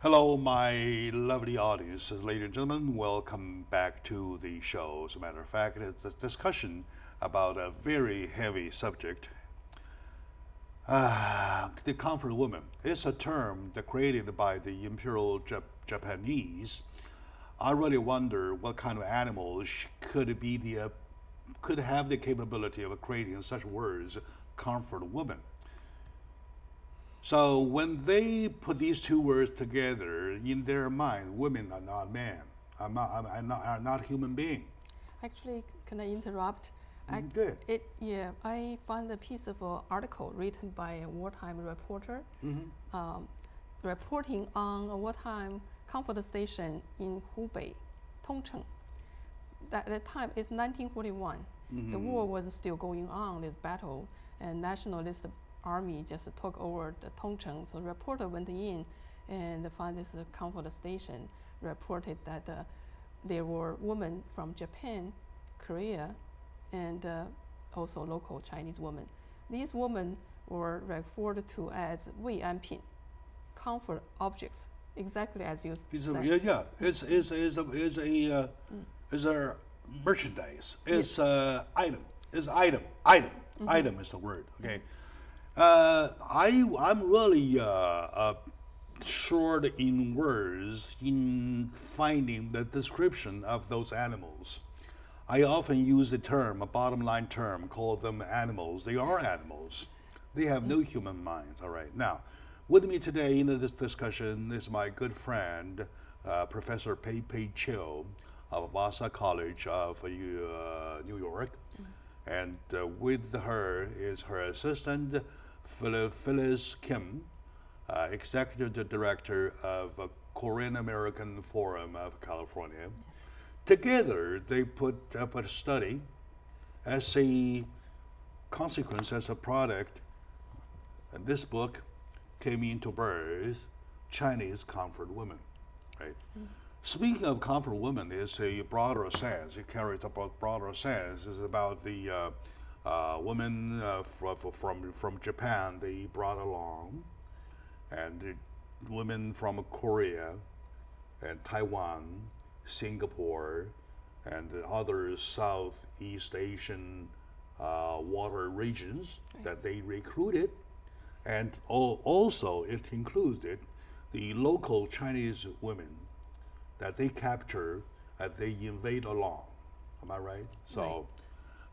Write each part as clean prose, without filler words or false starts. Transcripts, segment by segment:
Hello, my lovely audience, ladies and gentlemen. Welcome back to the show. As a matter of fact, it's a discussion about a very heavy subject. The comfort woman is a term that created by the Imperial Japanese. I really wonder what kind of animals could have the capability of creating such words, comfort woman. So when they put these two words together in their mind, women are not men, are not human being. Actually, can I interrupt? Good. I found a piece of article written by a wartime reporter, reporting on a wartime comfort station in Hubei, Tongcheng. At the time, it's 1941. The war was still going on, this battle, and nationalist army just took over the Tongcheng. So the reporter went in and found this comfort station, reported that there were women from Japan, Korea, and also local Chinese women. These women were referred to as 慰安品, comfort objects, exactly as you said. Yeah. It's a merchandise. It's item. It's item. Item is the word. Okay. I'm really short in words in finding the description of those animals. I often use the term, a bottom line term, call them animals. They are animals. They have no human minds. All right. Now, with me today in this discussion is my good friend, Professor Pei Chiu of Vassar College of New York. And with her is her assistant, Phyllis Kim, Executive Director of Korean American Forum of California. Together, they put up a study as a consequence, as a product, and this book came into birth, Chinese Comfort Women, right? Speaking of comfort women, is a broader sense. It carries a broader sense. It's about the women from Japan they brought along, and the women from Korea and Taiwan, Singapore, and the other Southeast Asian water regions that they recruited, and also it included the local Chinese women that they capture as they invade along. Am I right? So,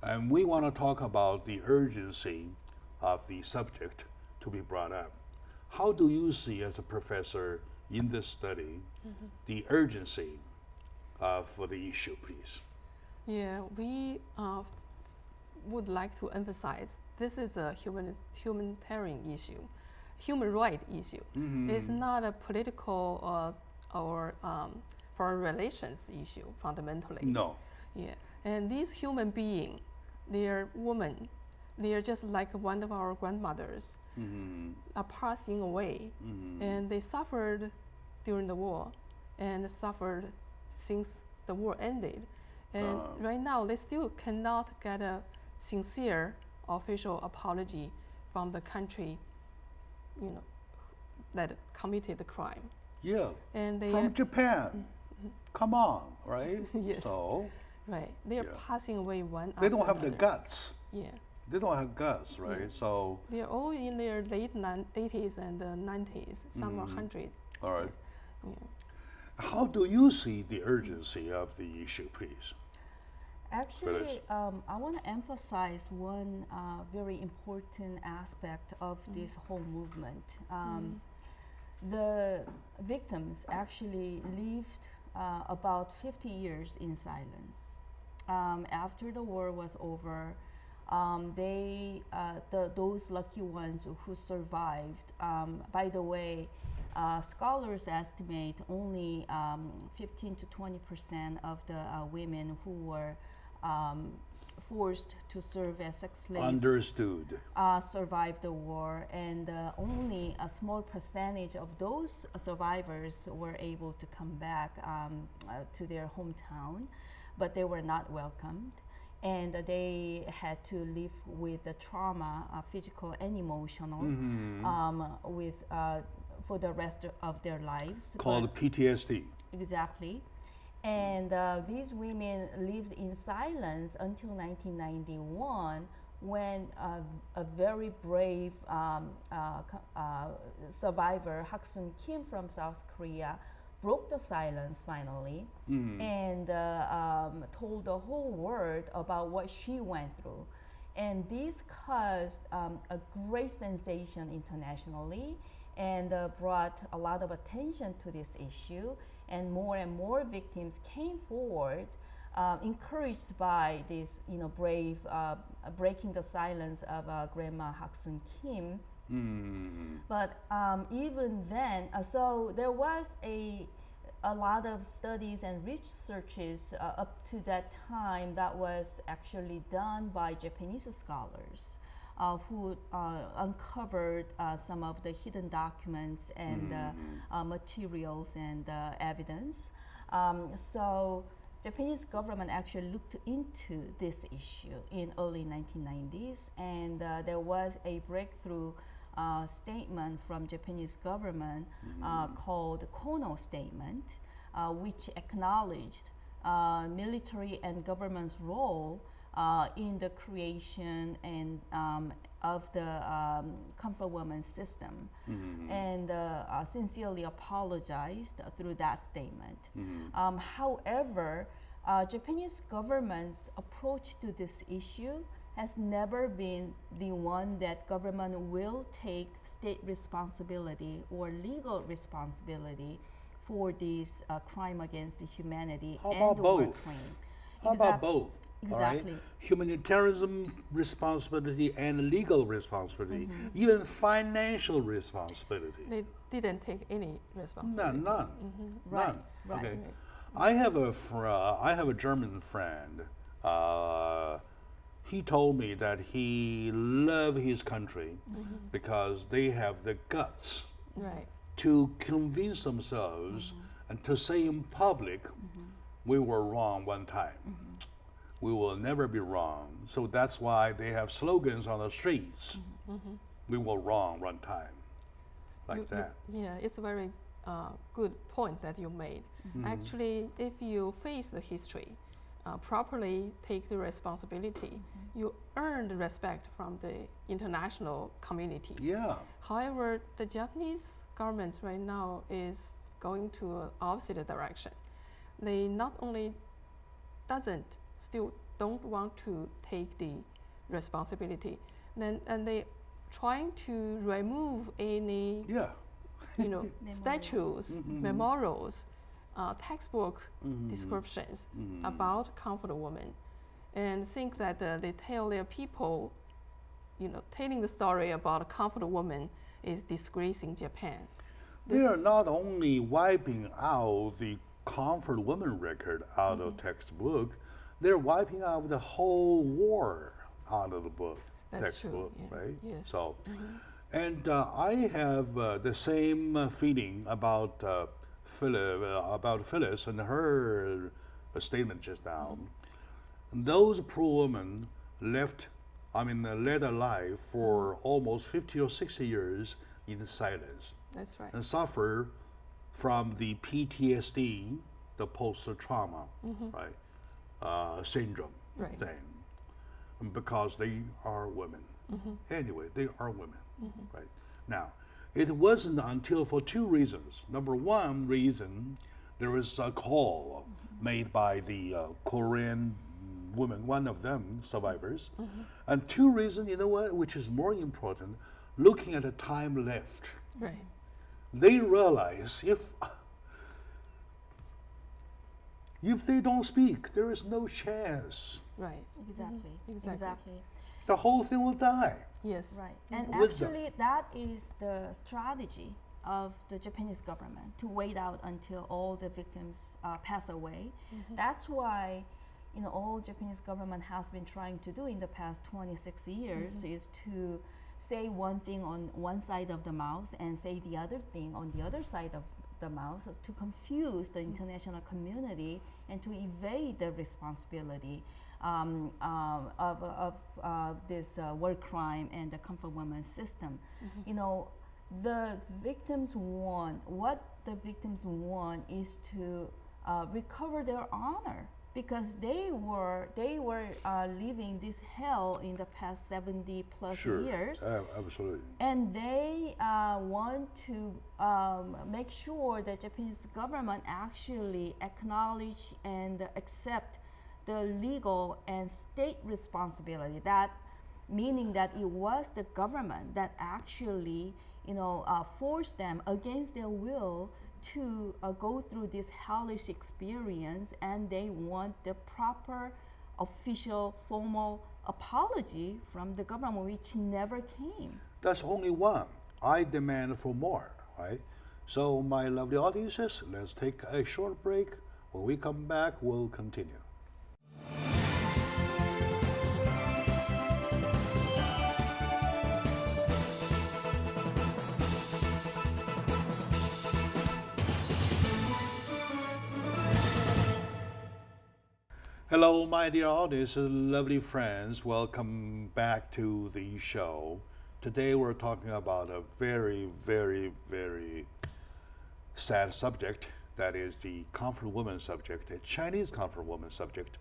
and we want to talk about the urgency of the subject to be brought up. How do you see, as a professor in this study, the urgency for the issue, please? Yeah, we would like to emphasize this is a humanitarian issue, human right issue. It's not a political or foreign relations issue fundamentally. No. Yeah, and these human beings, they're women. They're just like one of our grandmothers, are passing away, and they suffered during the war, and suffered since the war ended, and right now they still cannot get a sincere official apology from the country, that committed the crime. Yeah. And they from Japan. Come on, right? Yes. So. Right. They are passing away one. They don't have the guts. Yeah. They don't have guts, right? Yeah. So. They're all in their late 80s and 90s. Some are 100. All right. Yeah. How do you see the urgency of the issue, please? Actually, I want to emphasize one very important aspect of this whole movement. The victims actually lived about 50 years in silence. After the war was over, those lucky ones who survived, by the way, scholars estimate only 15 to 20% of the women who were forced to serve as sex slaves understood survived the war, and only a small percentage of those survivors were able to come back to their hometown, but they were not welcomed, and they had to live with the trauma, physical and emotional, with for the rest of their lives. Called PTSD. Exactly. And these women lived in silence until 1991, when a very brave survivor, Haksun Kim from South Korea, broke the silence finally and told the whole world about what she went through. And this caused a great sensation internationally and brought a lot of attention to this issue. And more victims came forward, encouraged by this, brave breaking the silence of Grandma Haksun Kim. But even then, so there was a lot of studies and researches up to that time that was actually done by Japanese scholars who uncovered some of the hidden documents and materials and evidence. So Japanese government actually looked into this issue in early 1990s, and there was a breakthrough statement from Japanese government called the Kono Statement, which acknowledged military and government's role in the creation and of the comfort woman system, and sincerely apologized through that statement. However, Japanese government's approach to this issue has never been the one that government will take state responsibility or legal responsibility for this crime against humanity and war crime. How about both? Exactly. Right? Humanitarianism responsibility and legal responsibility, even financial responsibility. They didn't take any responsibility. None. Right. None. Right. Okay. I have a German friend. He told me that he loved his country because they have the guts to convince themselves and to say in public, we were wrong one time. We will never be wrong. So that's why they have slogans on the streets. We were wrong one time, like that. Yeah, it's a very good point that you made. Actually, if you face the history, properly take the responsibility, you earn the respect from the international community. Yeah. However, the Japanese government right now is going to an opposite direction. They not only still don't want to take the responsibility, and they trying to remove any statues, memorials, textbook descriptions about comfort women, and think that they tell their people, telling the story about a comfort woman is disgracing Japan. They are not only wiping out the comfort woman record out of textbook, they're wiping out the whole war out of the book. That's textbook, true, yeah. right? Yes. So, and I have the same feeling about Phyllis and her statement just now. Those poor women led a life for almost 50 or 60 years in silence. That's right. And suffer from the PTSD, the post-trauma, syndrome thing, because they are women. Anyway, they are women, right? Now, it wasn't until for two reasons. Number one reason, there was a call made by the Korean woman, one of them, survivors. And two reasons, which is more important, looking at the time left. Right. They realize if they don't speak, there is no chance. Right. Exactly. The whole thing will die. Yes. Right. And Wisdom. actually, that is the strategy of the Japanese government, to wait out until all the victims pass away. That's why, all Japanese government has been trying to do in the past 26 years is to say one thing on one side of the mouth and say the other thing on the other side of the mouth, to confuse the international community and to evade the responsibility of this war crime and the comfort woman system. the victims want, what the victims want is to recover their honor, because they were living this hell in the past 70 plus years. Absolutely. And they want to make sure that Japanese government actually acknowledge and accept the legal and state responsibility. That meaning that it was the government that actually, forced them against their will to go through this hellish experience, and they want the proper official formal apology from the government, which never came. That's only one. I demand for more, right? So my lovely audiences, let's take a short break. When we come back, we'll continue. Hello, my dear audience, lovely friends. Welcome back to the show. Today we're talking about a very, very, very sad subject. That is the comfort woman subject, a Chinese comfort woman subject.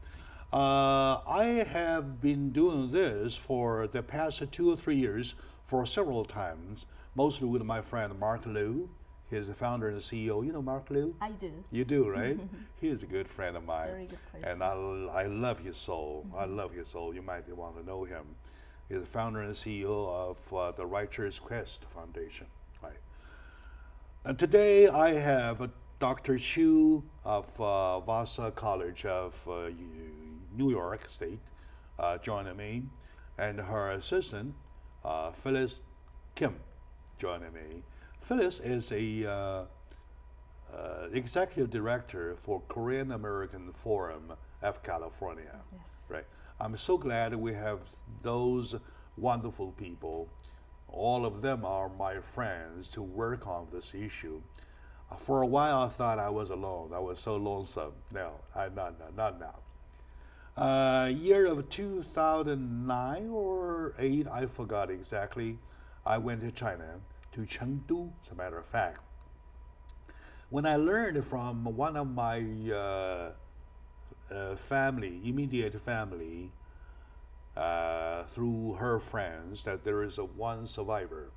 I have been doing this for the past 2 or 3 years for several times, mostly with my friend Mark Liu. He's the founder and CEO. You know Mark Liu? I do. You do, right? He is a good friend of mine. Very good person. And I love his soul. I love his soul. You might want to know him. He's the founder and CEO of the Righteous Quest Foundation. Right. And today I have Dr. Chu of Vassar College of New York State joining me, and her assistant, Phyllis Kim, joining me. Phyllis is a executive director for Korean American Forum of California. Yes. Right. I'm so glad we have those wonderful people. All of them are my friends to work on this issue. For a while, I thought I was alone. I was so lonesome. No, I'm not now. Year of 2009 or 8, I forgot exactly. I went to China, to Chengdu, as a matter of fact. When I learned from one of my immediate family, through her friends, that there is one survivor,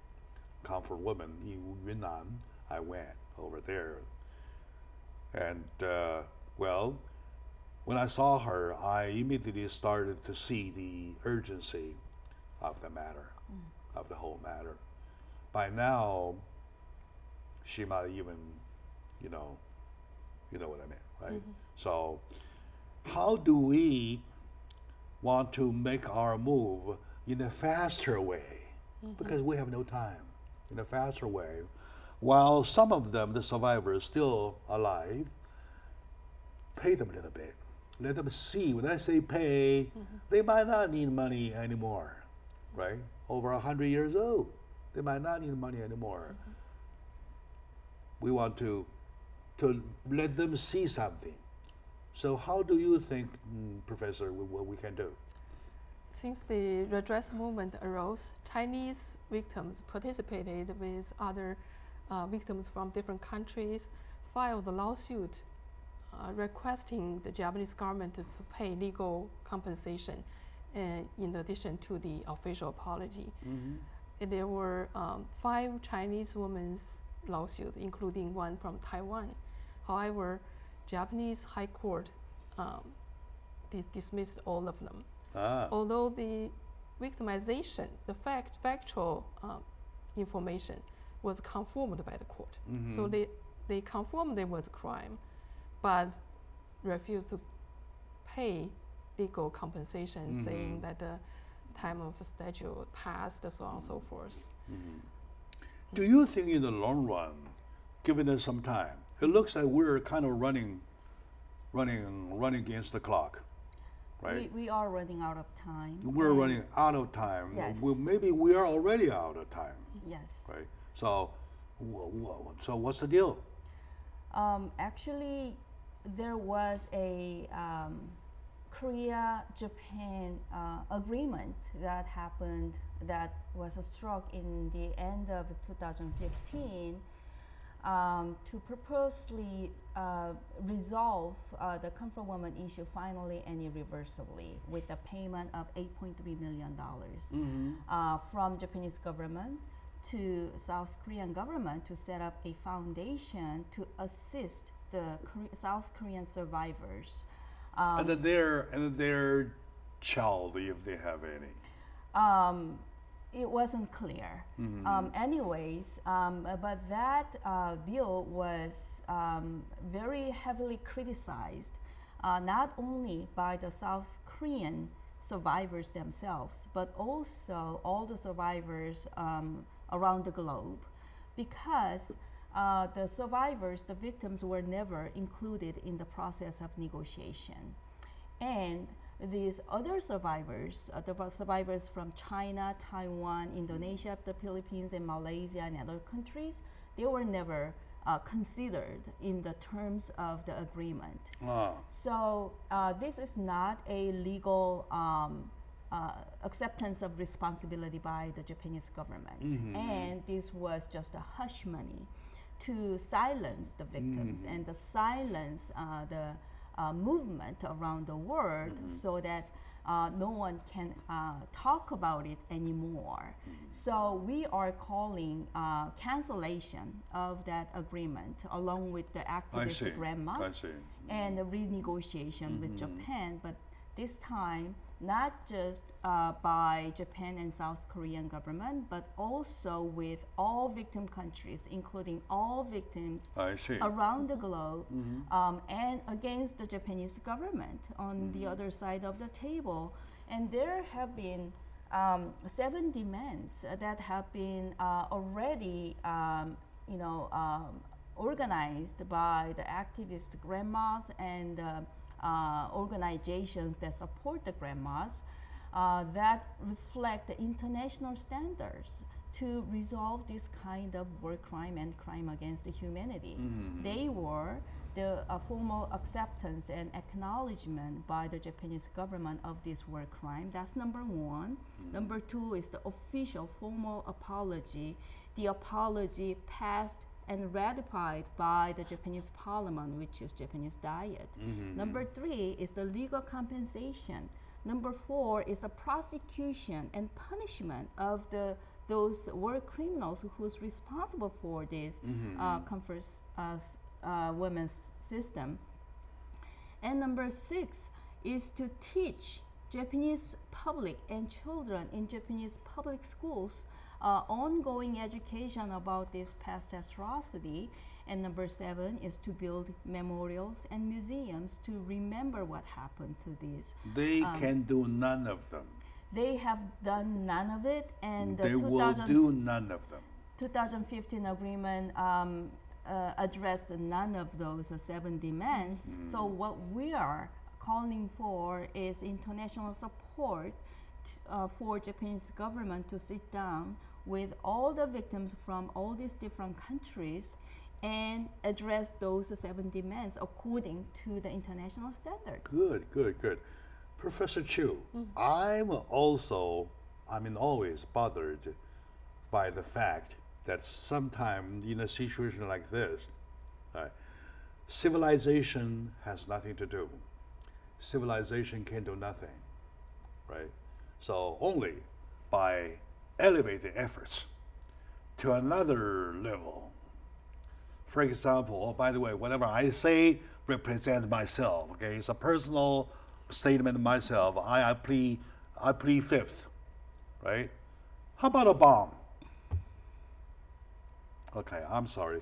comfort woman in Yunnan, I went over there. And well, when I saw her, I immediately started to see the urgency of the matter, of the whole matter. By now, she might even, you know what I mean, right? So, how do we want to make our move in a faster way? Because we have no time. In a faster way, while some of them, the survivors, still alive, pay them a little bit. Let them see. When I say pay, they might not need money anymore, right? Over 100 years old. They might not need money anymore. We want to let them see something. So how do you think, Professor, what we can do? Since the redress movement arose, Chinese victims participated with other victims from different countries, filed a lawsuit requesting the Japanese government to pay legal compensation in addition to the official apology. There were 5 Chinese women's lawsuits, including one from Taiwan. However, Japanese High Court dismissed all of them. Although the victimization, the factual information was confirmed by the court. So they confirmed there was a crime, but refused to pay legal compensation, saying that the time of statute passed, so on and so forth. Do you think in the long run, given us some time, it looks like we're kind of running against the clock, right? We are running out of time. We're running out of time. Yes. Maybe we are already out of time. Yes. Right. So, so what's the deal? Actually, there was a Korea-Japan agreement that happened that was struck in the end of 2015 to purposely resolve the comfort woman issue finally and irreversibly with a payment of $8.3 million from Japanese government to South Korean government to set up a foundation to assist the South Korean survivors. And their child, if they have any. It wasn't clear. Anyways, but that bill was very heavily criticized, not only by the South Korean survivors themselves, but also all the survivors around the globe, because the survivors, the victims, were never included in the process of negotiation. And these other survivors, the survivors from China, Taiwan, Indonesia, the Philippines, and Malaysia, and other countries, they were never considered in the terms of the agreement. So this is not a legal acceptance of responsibility by the Japanese government. And this was just a hush money to silence the victims and to silence the movement around the world so that no one can talk about it anymore. So we are calling cancellation of that agreement along with the activist grandmas and the renegotiation with Japan, but this time not just by Japan and South Korean government, but also with all victim countries, including all victims around the globe, and against the Japanese government on the other side of the table. And there have been 7 demands that have been already, organized by the activist grandmas and organizations that support the grandmas that reflect the international standards to resolve this kind of war crime and crime against humanity. They were the formal acceptance and acknowledgement by the Japanese government of this war crime. That's number 1. Number 2 is the official formal apology. The apology passed and ratified by the Japanese parliament, which is Japanese Diet. Number 3 is the legal compensation. Number 4 is the prosecution and punishment of those war criminals who's responsible for this comfort women's system. And number 6 is to teach Japanese public and children in Japanese public schools ongoing education about this past atrocity. And number 7 is to build memorials and museums to remember what happened to these. They can do none of them. They have done none of it, and they will do none of them. 2015 agreement addressed none of those 7 demands. So what we are calling for is international support for Japanese government to sit down with all the victims from all these different countries and address those 7 demands according to the international standards. Good. Professor Chu, I'm always bothered by the fact that sometimes in a situation like this, civilization has nothing to do. Civilization can do nothing, right? So only by elevating efforts to another level. For example, by the way, whatever I say represents myself. Okay, it's a personal statement of myself. I plead fifth, right? How about a bomb? Okay, I'm sorry.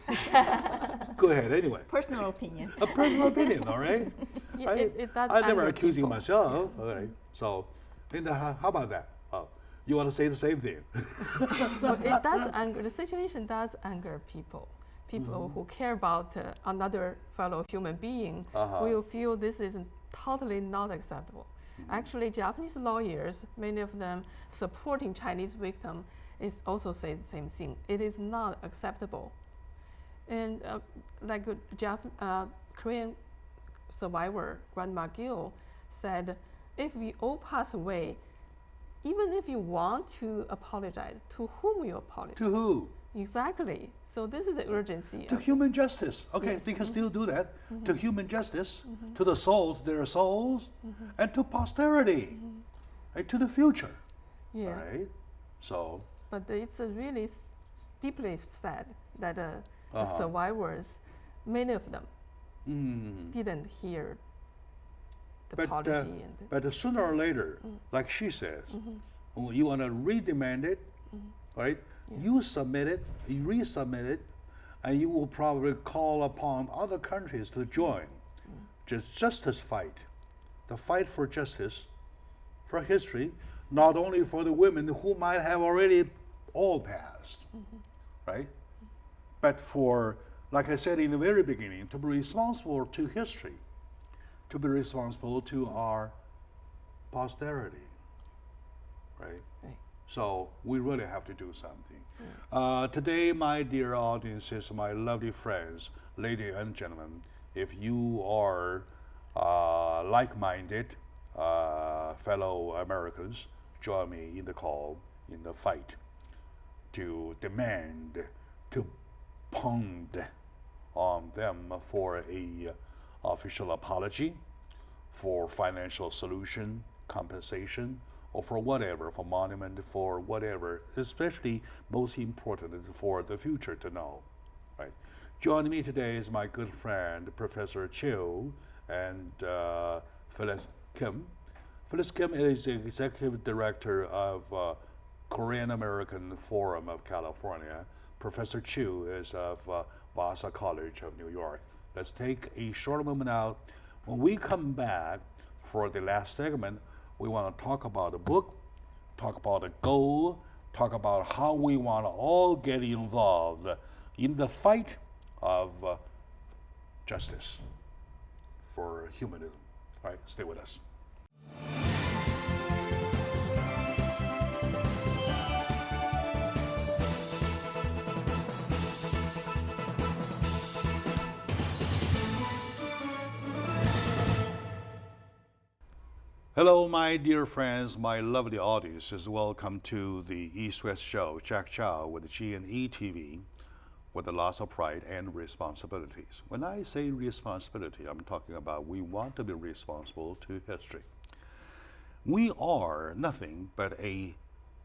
Go ahead, anyway. Personal opinion. A personal opinion, all right? Yeah, right? it does I'm never anger accusing people. myself. All right. So, Linda, how about that? You want to say the same thing? Well, it does anger. The situation does anger people. People who care about another fellow human being will feel this is totally not acceptable. Actually, Japanese lawyers, many of them supporting Chinese victims, also say the same thing. It is not acceptable. And like Korean survivor Grandma Gill said, if we all pass away, even if you want to apologize, to whom you apologize? To who? Exactly. So this is the urgency. To human justice. Okay, Yes. they can still do that. To human justice, to the souls, their souls, and to posterity, right? To the future, Yeah. right? So, But it's really deeply sad that the Uh-huh. survivors, many of them, mm. didn't hear the But, apology. but sooner or later, like she says, when you want to redemand it, right? You submit it, you resubmit it, and you will probably call upon other countries to join. Just justice fight, the fight for justice, for history, not only for the women who might have already all passed, right? But for, like I said in the very beginning, to be responsible to history, to be responsible to our posterity, right? Right. So we really have to do something. Today, my dear audiences, my lovely friends, ladies and gentlemen, if you are like-minded fellow Americans, join me in the call, in the fight, to demand, to pound on them for a official apology, for financial solution, compensation, or for whatever, for monument, for whatever, especially most important is for the future to know, right? Joining me today is my good friend, Professor Chiu and Phyllis Kim. Phyllis Kim is the Executive Director of Korean American Forum of California. Professor Chiu is of Vassar College of New York. Let's take a short moment out. When we come back for the last segment, we want to talk about the book, talk about the goal, talk about how we want to all get involved in the fight of justice for humanism. All right, stay with us. Hello, my dear friends, my lovely audiences. Welcome to the East-West Show, Jack Chow with G&E TV, with the loss of pride and responsibilities. When I say responsibility, I'm talking about we want to be responsible to history. We are nothing but a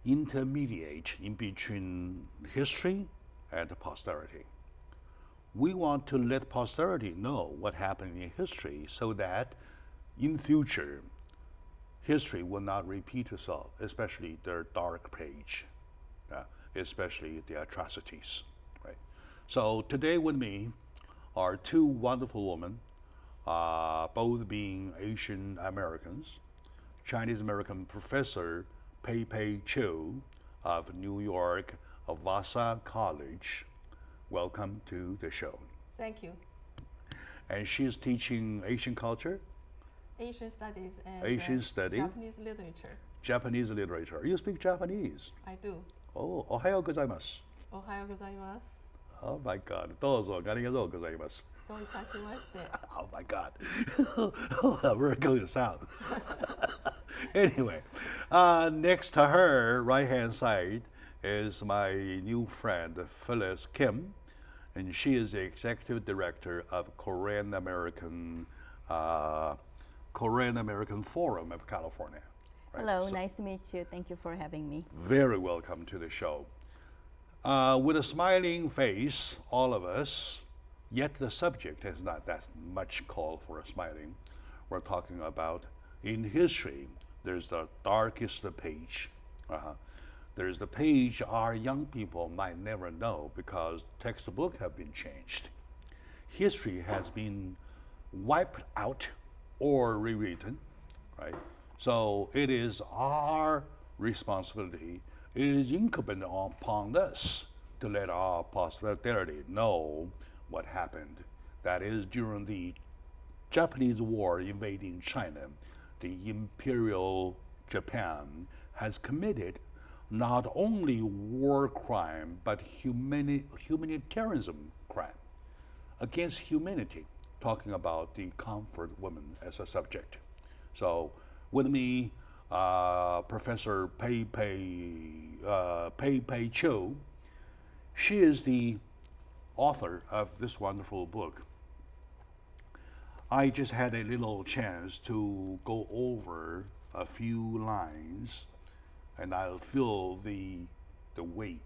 intermediate in between history and posterity. We want to let posterity know what happened in history so that in future, history will not repeat itself, especially their dark page, especially the atrocities, right? So today with me are two wonderful women, both being Asian Americans. Chinese American Professor Pei Pei Chiu of New York, of Vassar College. Welcome to the show. Thank you. And she's teaching Asian culture, Asian studies and Asian study, Japanese literature. Japanese literature. You speak Japanese? I do. Oh, ohayo gozaimasu. Ohayou gozaimasu. Oh my God. Dozo arigatou gozaimasu. Don't itashimashite. Oh my God. Oh, we're going south. Anyway, next to her, right-hand side, is my new friend, Phyllis Kim, and she is the Executive Director of Korean American Forum of California. Right? Hello, So nice to meet you. Thank you for having me. very welcome to the show. With a smiling face, all of us, yet the subject is not that much call for a smiling. We're talking about in history, there's the darkest page. There's the page our young people might never know because textbooks have been changed. History has been wiped out or rewritten, right? So it is our responsibility, it is incumbent upon us to let our posterity know what happened. That is during the Japanese war invading China, the Imperial Japan has committed not only war crime, but humanitarianism crime against humanity, talking about the comfort woman as a subject. So with me Professor Pei Cho. She is the author of this wonderful book. I just had a little chance to go over a few lines, and I'll feel the weight,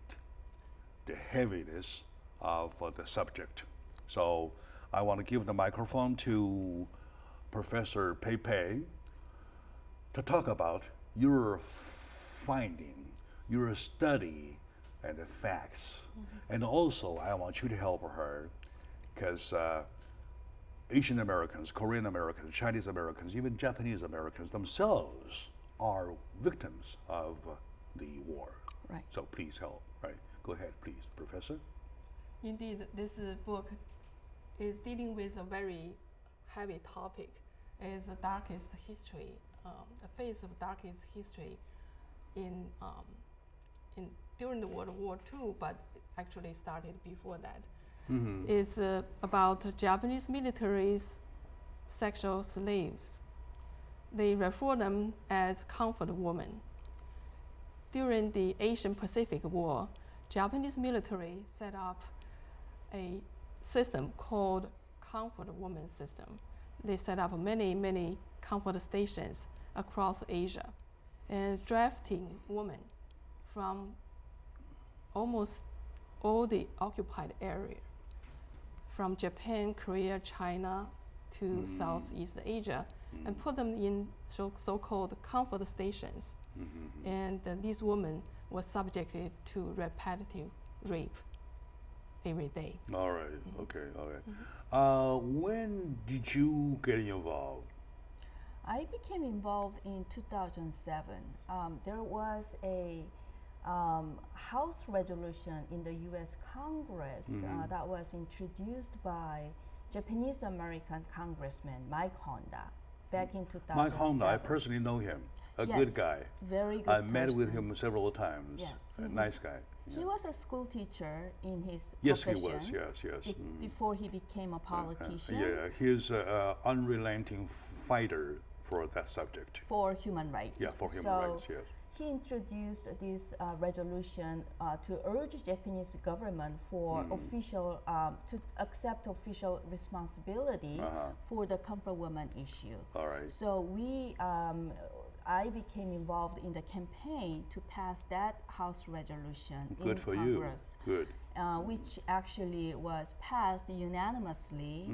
the heaviness of the subject. So I want to give the microphone to Professor Pei to talk about your finding, your study, and the facts. And also, I want you to help her, because Asian Americans, Korean Americans, Chinese Americans, even Japanese Americans themselves are victims of the war. Right. So please help. Right. Go ahead, please, Professor. Indeed, this book is dealing with a very heavy topic. Is the darkest history, a phase of darkest history during the World War II, but actually started before that. Is about Japanese military's sexual slaves. They refer them as comfort women. During the Asian Pacific War, Japanese military set up a system called comfort woman system. They set up many comfort stations across Asia and drafting women from almost all the occupied area, from Japan, Korea, China to Southeast Asia, and put them in so-called comfort stations. And these women were subjected to repetitive rape every day. All right. Okay. All right. When did you get involved? I became involved in 2007. There was a House resolution in the U.S. Congress that was introduced by Japanese American Congressman Mike Honda back in 2007. Mike Honda, I personally know him. A Yes, good guy. Very good I met with person. him several times. Yes. A nice guy. He was a school teacher in his Yes, profession. he was. Yes. Before he became a politician. Yeah, he's an unrelenting fighter for that subject. For human rights. Yeah, for human rights, yes. He introduced this resolution to urge Japanese government for official to accept official responsibility for the comfort woman issue. All right. So I became involved in the campaign to pass that House resolution Good in for Congress. you. Good. Which actually was passed unanimously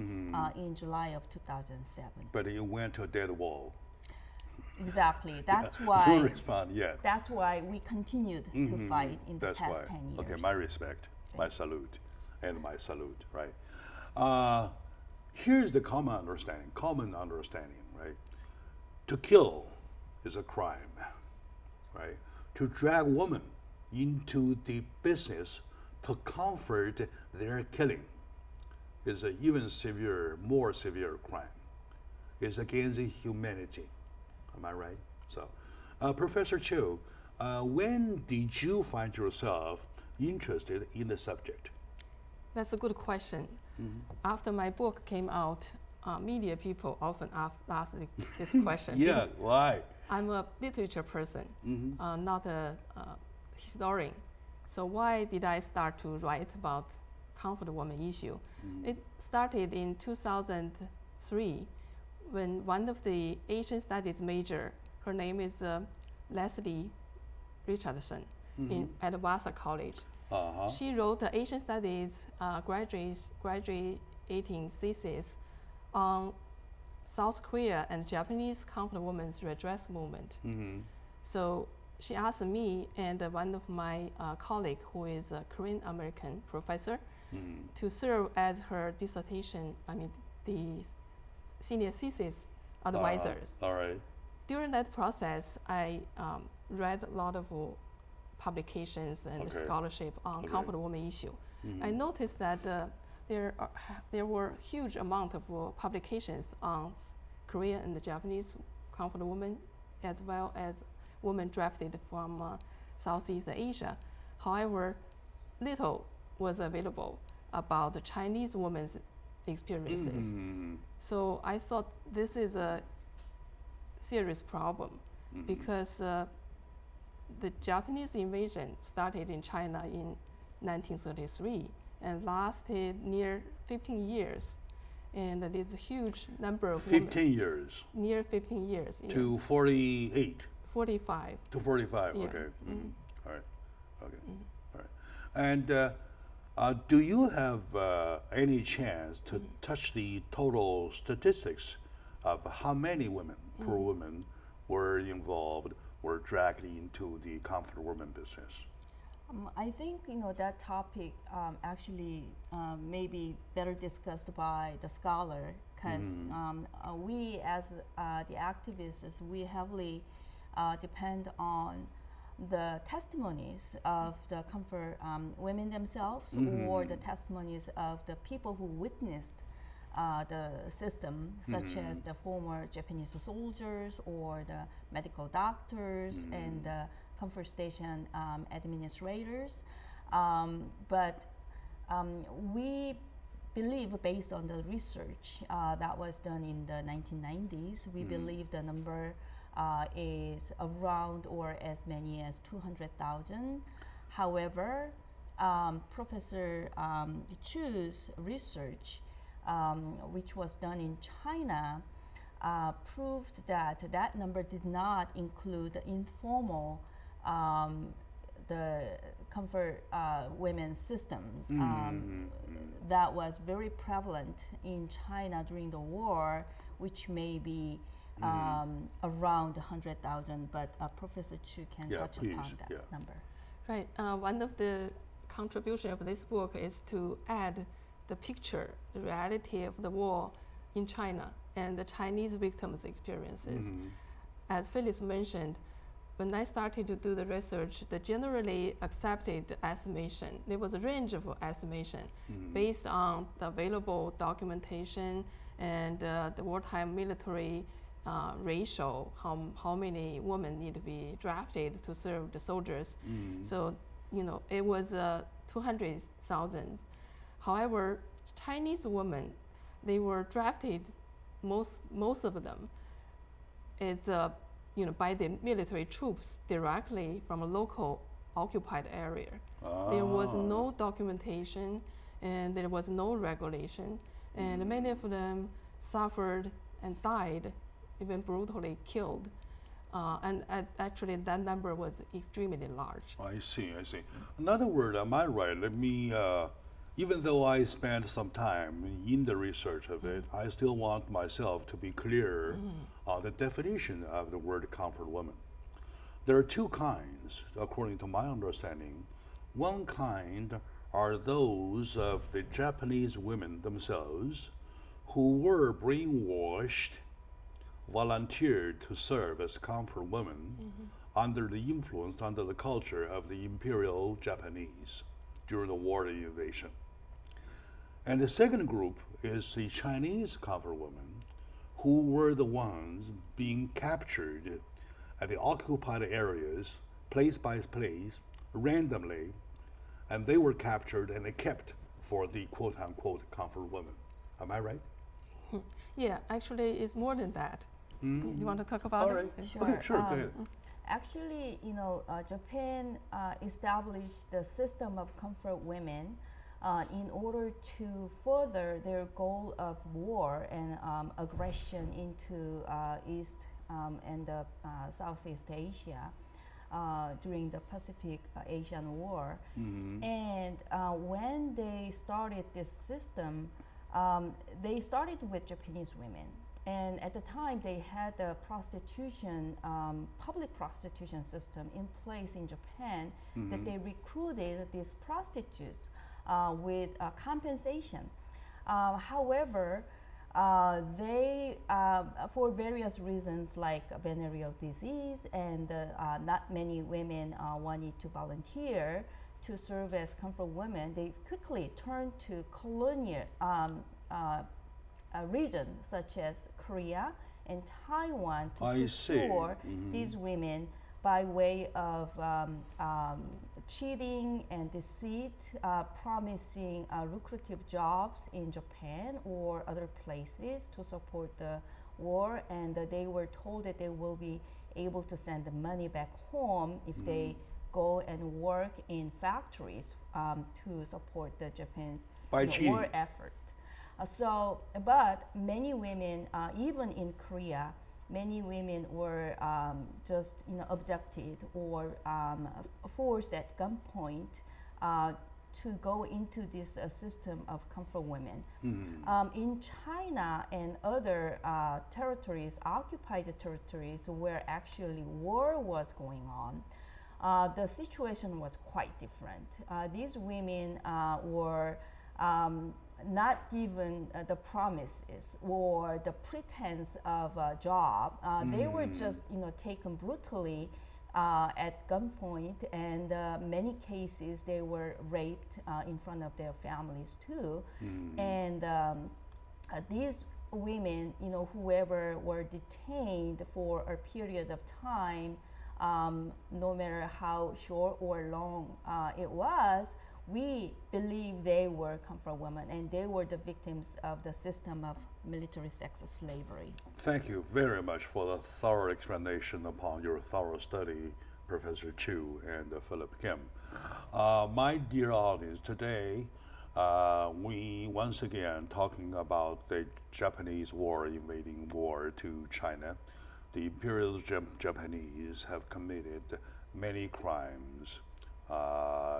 in July of 2007. But it went to a dead wall. Exactly. That's why. Don't respond yet. That's why we continued to fight in the That's past why. 10 years. Okay, my respect, my salute, and my salute, right? Here's the common understanding, right? To kill is a crime, right? To drag women into the business to comfort their killing is an even more severe crime. It's against humanity. Am I right? So, Professor Cho, when did you find yourself interested in the subject? That's a good question. After my book came out, media people often ask this question. Yeah, because why? I'm a literature person, not a historian. So why did I start to write about comfort woman issue? It started in 2003 when one of the Asian studies major, her name is Leslie Richardson at Vassar College. She wrote the Asian Studies graduating thesis on South Korea and Japanese comfort women's redress movement. So she asked me and one of my colleague, who is a Korean American professor, to serve as her dissertation, the senior thesis advisors. All right. During that process, I read a lot of publications and scholarship on comfort woman issue. I noticed that there were huge amount of publications on Korean and the Japanese comfort woman, as well as women drafted from Southeast Asia. However, little was available about the Chinese women's experiences. So I thought this is a serious problem. because the Japanese invasion started in China in 1933 and lasted near 15 years. And there's a huge number of 15 years. Near 15 years. To 48. 45. To 45, Yeah. okay. All right, okay, all right. And do you have any chance to touch the total statistics of how many women per woman were involved, were dragged into the comfort woman business? I think that topic actually may be better discussed by the scholar, because we as the activists, we heavily depend on the testimonies of the comfort women themselves, or the testimonies of the people who witnessed the system, such as the former Japanese soldiers or the medical doctors and the comfort station administrators. But we believe, based on the research that was done in the 1990s, we believe the number is around or as many as 200,000. However, Professor Chu's research, which was done in China, proved that that number did not include the informal the comfort women's system that was very prevalent in China during the war, which may be around 100,000, but Professor Chu can touch upon that number. Right. One of the contributions of this book is to add the picture, the reality of the war in China and the Chinese victims' experiences. As Phyllis mentioned, when I started to do the research, the generally accepted estimation, there was a range of estimation based on the available documentation and the wartime military ratio, how many women need to be drafted to serve the soldiers. So, it was 200,000. However, Chinese women, they were drafted, most of them, is by the military troops directly from a local occupied area. There was no documentation and there was no regulation, and many of them suffered and died, even brutally killed. And actually that number was extremely large. I see. In other words, am I right? Let me, even though I spent some time in the research of it, I still want myself to be clear on the definition of the word comfort woman. There are two kinds, according to my understanding. One kind are those of the Japanese women themselves who were brainwashed, volunteered to serve as comfort women under the influence, under the culture of the Imperial Japanese during the war invasion. And the second group is the Chinese comfort women who were the ones being captured at the occupied areas, place by place, randomly, and they were captured and kept for the quote-unquote comfort women. Am I right? Yeah, actually it's more than that. You want to talk about it? Sure. Okay, sure, go ahead. Actually, Japan established the system of comfort women in order to further their goal of war and aggression into East and Southeast Asia during the Pacific Asian War. And when they started this system, they started with Japanese women. And at the time, they had a prostitution, public prostitution system in place in Japan, that they recruited these prostitutes with compensation. However, they, for various reasons like venereal disease and not many women wanted to volunteer to serve as comfort women, they quickly turned to colonial regions such as Korea and Taiwan to secure these women by way of cheating and deceit, promising lucrative jobs in Japan or other places to support the war, and they were told that they will be able to send the money back home if they go and work in factories to support the Japan's war effort. But many women, even in Korea, many women were just abducted or forced at gunpoint to go into this system of comfort women. In China and other territories, occupied territories where actually war was going on, the situation was quite different. These women were not given the promises or the pretense of a job. They were just taken brutally at gunpoint, and many cases they were raped in front of their families too. And these women, whoever were detained for a period of time, no matter how short or long it was, we believe they were comfort women, and they were the victims of the system of military sex slavery. Thank you very much for the thorough explanation upon your thorough study, Professor Chu and Philip Kim. My dear audience, today we once again talking about the Japanese invading war to China. The imperial Japanese have committed many crimes,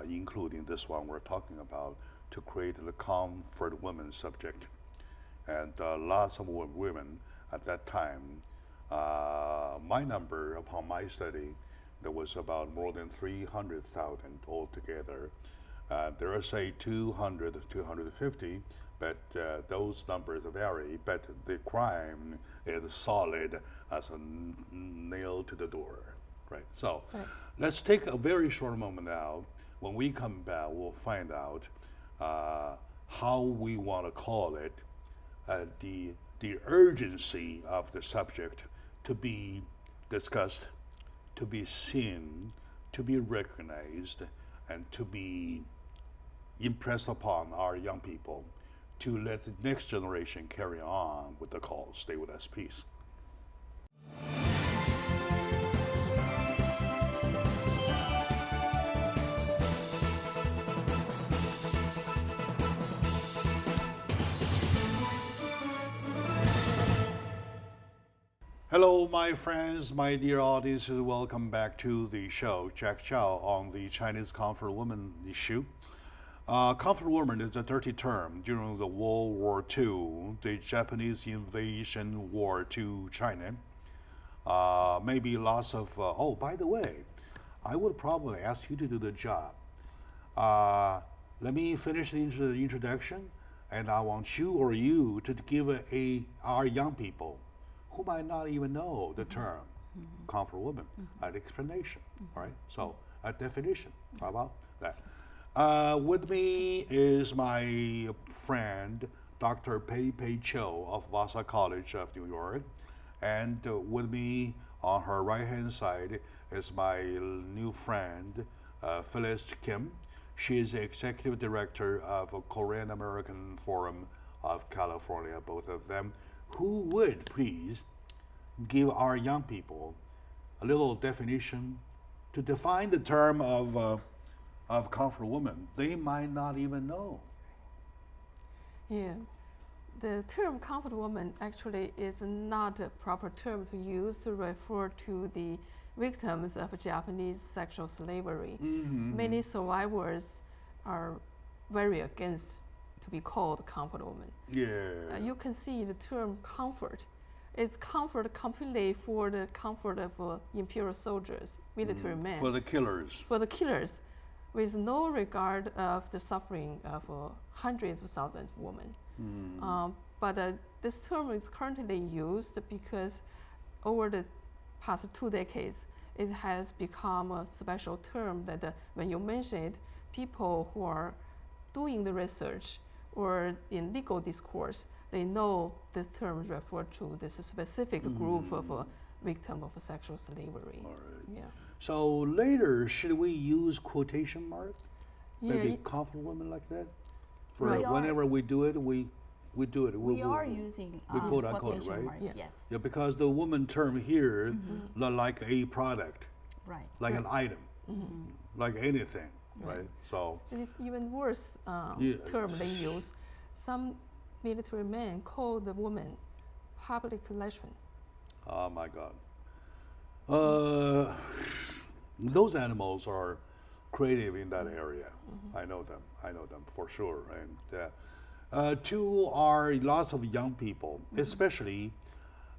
including this one we're talking about, to create the comfort women subject. And lots of women at that time, my number upon my study, there was about more than 300,000 altogether. There are say 200, 250, but those numbers vary, but the crime is solid as a nail to the door, right? So let's take a very short moment now. When we come back, we'll find out how we want to call it, the urgency of the subject to be discussed, to be seen, to be recognized, and to be impressed upon our young people, to let the next generation carry on with the call. Stay with us, peace. Hello, my friends, my dear audiences. Welcome back to the show. Jack Chow on the Chinese comfort woman issue. Comfort woman is a dirty term during the World War II, the Japanese invasion war to China. Maybe lots of, oh, by the way, I would probably ask you to do the job. Let me finish the introduction, and I want you or you to give our young people who might not even know the term comfort woman, an explanation, all right? So a definition, how about that? With me is my friend, Dr. Pei Cho of Vassar College of New York. And with me on her right-hand side is my new friend, Phyllis Kim. She is the Executive Director of a Korean American Forum of California, both of them. Who would please give our young people a little definition to define the term of comfort woman? They might not even know. Yeah, the term comfort woman actually is not a proper term to use to refer to the victims of Japanese sexual slavery. Many survivors are very against to be called comfort woman. Yeah. You can see the term comfort. It's comfort completely for the comfort of imperial soldiers, military men. For the killers. For the killers, with no regard of the suffering of hundreds of thousands of women. But this term is currently used because over the past 2 decades, it has become a special term that when you mention it, people who are doing the research or in legal discourse, they know this term refers to this specific group of victim of sexual slavery. All right. Yeah. So later, should we use quotation marks? Yeah, Maybe comfort women like that? For Right. whenever we do it, we We do it. We are using we quote unquote, quotation right? mark, Yeah. yes. Yeah, because the woman term here, like a product, Right. like an item, like anything, right? So, And it's even worse Yeah. term they use. Some military men call the woman public relation. oh my God. Those animals are creative in that area. I know them. I know them for sure. And two are lots of young people, especially.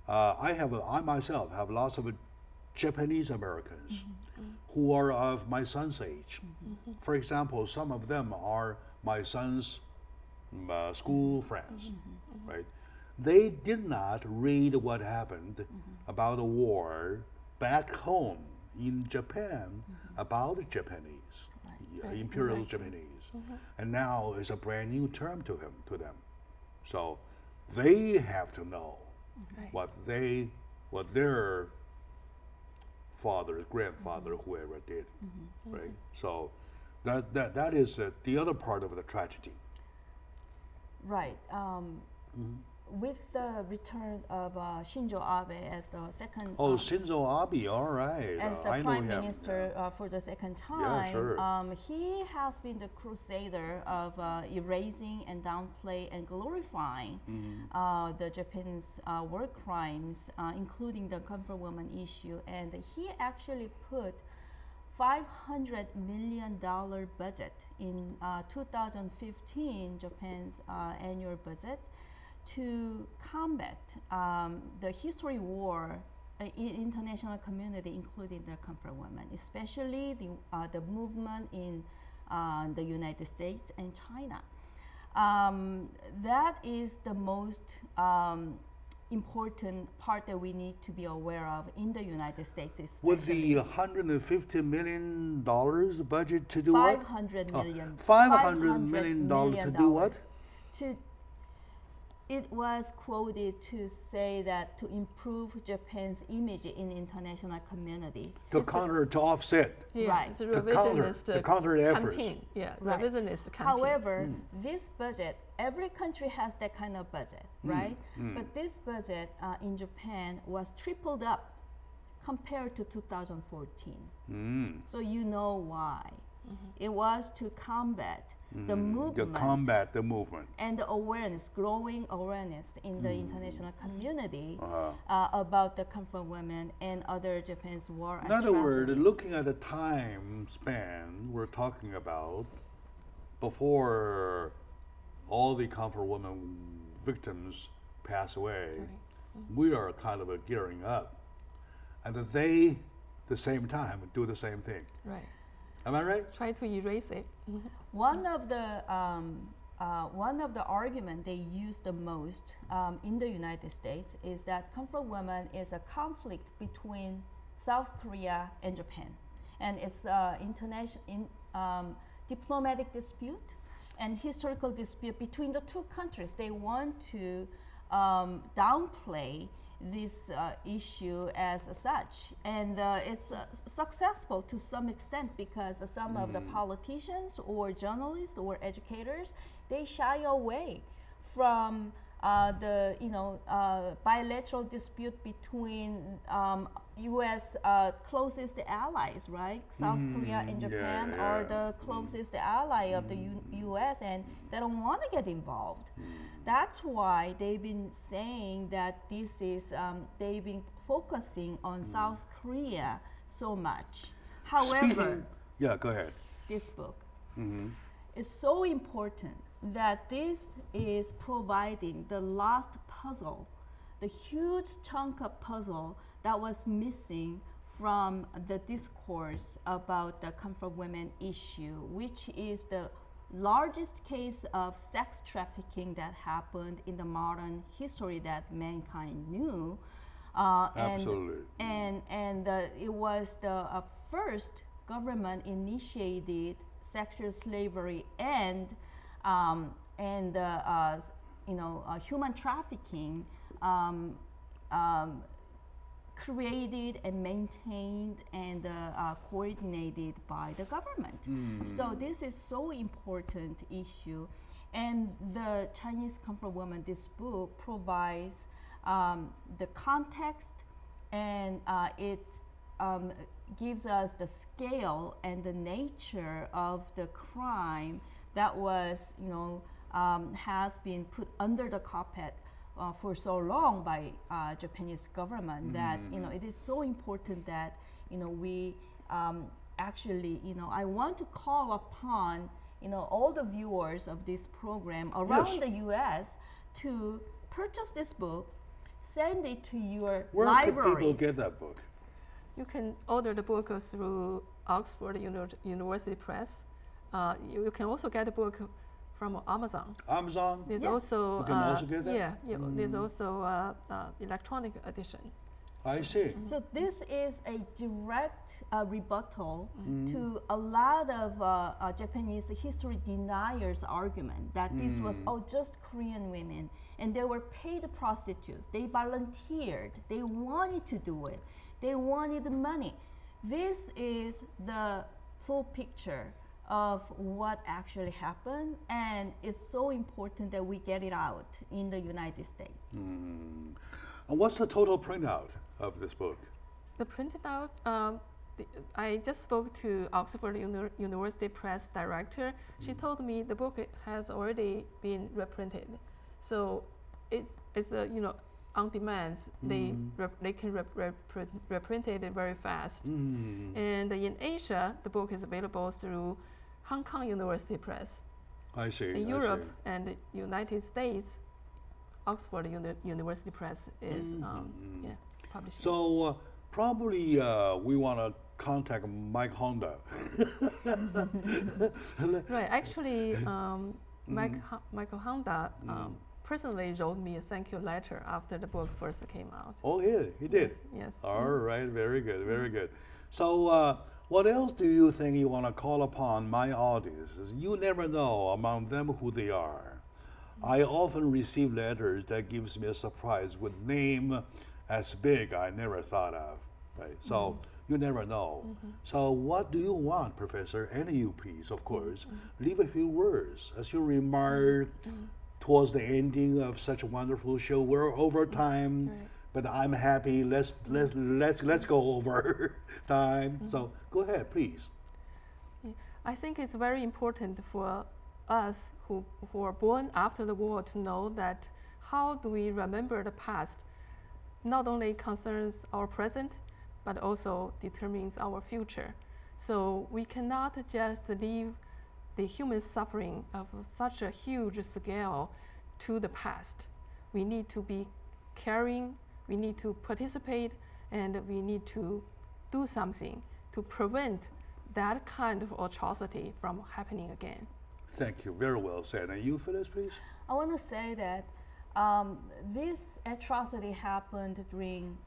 I myself have lots of Japanese Americans who are of my son's age. For example, some of them are my son's school friends, right? They did not read what happened about the war back home in Japan about the Japanese, Imperial Japanese, and now it's a brand new term to them. So they have to know what their father, grandfather, whoever did, right? So that is the other part of the tragedy. Right. With the return of Shinzo Abe as the second Shinzo Abe, all right. as the I know prime him. minister for the second time, sure. he has been the crusader of erasing and downplay and glorifying the Japan's war crimes, including the comfort woman issue, and he actually put $500 million budget in 2015 Japan's annual budget to combat the history war in international community, including the comfort women, especially the movement in the United States and China. That is the most important part that we need to be aware of in the United States, especially. Was the $150 million budget to do what? $500 million. $500 million to do what? It was quoted to say that to improve Japan's image in the international community. To offset. Yeah, Right. it's a revisionist to counter the efforts. campaign. Yeah, Right. revisionist campaign. However, this budget, every country has that kind of budget, right? But this budget in Japan was tripled up compared to 2014. So you know why. It was to combat the movement. To combat the movement. And the awareness, growing awareness in the international community about the comfort women and other Japan's war In other words, atrocities. looking at the time span we're talking about, before all the comfort women victims pass away, we are kind of gearing up. And that they, the same time, do the same thing. Right. Am I right? Try to erase it. One of the arguments they use the most in the United States is that comfort women is a conflict between South Korea and Japan, and it's diplomatic dispute and historical dispute between the two countries. They want to downplay this issue as such, and it's successful to some extent because some of the politicians or journalists or educators, they shy away from the bilateral dispute between U.S. Closest allies, right? South Korea and Japan are the closest ally of the U.S. and they don't want to get involved. That's why they've been saying that this is, they've been focusing on South Korea so much. However, yeah, go ahead. this book is so important that this is providing the last puzzle, the huge chunk of puzzle that was missing from the discourse about the comfort women issue, which is the largest case of sex trafficking that happened in the modern history that mankind knew. Absolutely. And it was the first government-initiated sexual slavery and human trafficking created and maintained and coordinated by the government. So this is so important issue, And the Chinese Comfort Woman, this book provides the context, and it gives us the scale and the nature of the crime that was, has been put under the carpet for so long by Japanese government, that it is so important that we actually I want to call upon all the viewers of this program around the U.S. to purchase this book, send it to your libraries. Where can people get that book? You can order the book through Oxford University Press. You can also get the book from Amazon. Amazon? There's Yes. also You can also get that? yeah. There's also electronic edition. I see. So this is a direct rebuttal to a lot of Japanese history deniers' argument that this was just Korean women, and they were paid prostitutes. They volunteered. They wanted to do it. They wanted the money. This is the full picture of what actually happened, and it's so important that we get it out in the United States. And what's the total printout of this book? The printed out, I just spoke to Oxford University Press director. She told me the book has already been reprinted, so it's on demand. They can reprint it very fast. And in Asia, the book is available through Hong Kong University Press. I see. In Europe and the United States, Oxford University Press is publishing. So probably we want to contact Mike Honda. Right. Actually, Michael Honda personally wrote me a thank you letter after the book first came out. Oh, yeah, he did. Yes. All right, very good, very good. So what else do you think you want to call upon my audience? You never know among them who they are. I often receive letters that gives me a surprise with name as big I never thought of, right? So you never know. So what do you want, Professor? And you, please, of course, leave a few words as you remark towards the ending of such a wonderful show. We're over time, but I'm happy. Let's go over time. So go ahead, please. I think it's very important for us who are born after the war to know that how do we remember the past not only concerns our present, but also determines our future. So we cannot just leave the human suffering of such a huge scale to the past. We need to be caring, we need to participate, and we need to do something to prevent that kind of atrocity from happening again. Thank you. Very well said. And you, Phyllis, please? I want to say that this atrocity happened during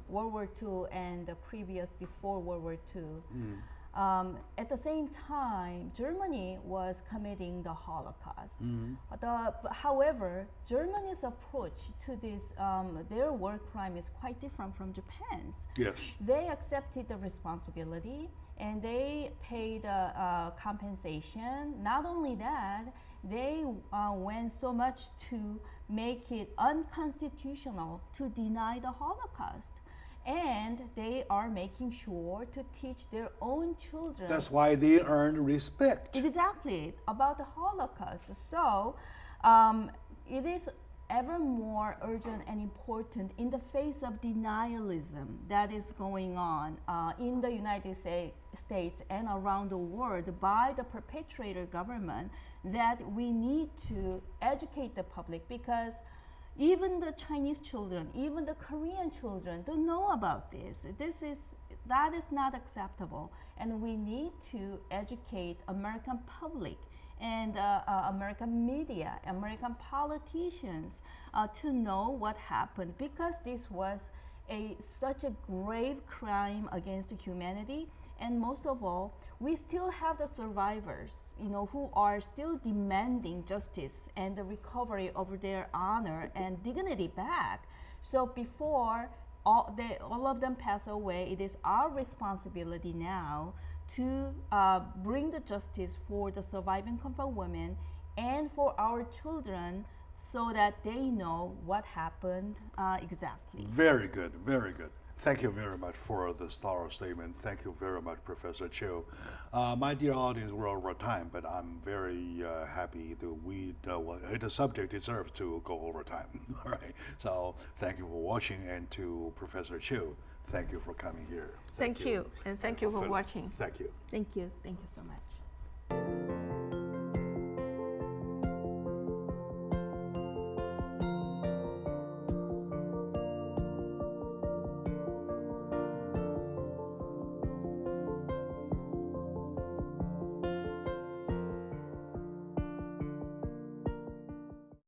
World War II and the previous before World War II. At the same time, Germany was committing the Holocaust. However, Germany's approach to this, their war crime is quite different from Japan's. Yes. They accepted the responsibility and they paid compensation. Not only that, they went so much to make it unconstitutional to deny the Holocaust. And they are making sure to teach their own children. That's why they earned respect. Exactly, about the Holocaust. So it is ever more urgent and important in the face of denialism that is going on in the United States and around the world by the perpetrator government, that we need to educate the public, because even the Chinese children, even the Korean children don't know about this. That is not acceptable, and we need to educate American public and American media, American politicians to know what happened, because this was such a grave crime against humanity. And most of all, we still have the survivors, who are still demanding justice and the recovery of their honor and dignity back. So before all of them pass away, it is our responsibility now to bring the justice for the surviving comfort women and for our children, so that they know what happened exactly. Very good, very good. Thank you very much for this thorough statement. Thank you very much, Professor Chiu. My dear audience, we're over time, but I'm very happy that the subject deserves to go over time. All right. So thank you for watching, and to Professor Chiu, thank you for coming here. Thank you, and thank you for watching. Thank you. Thank you. Thank you so much.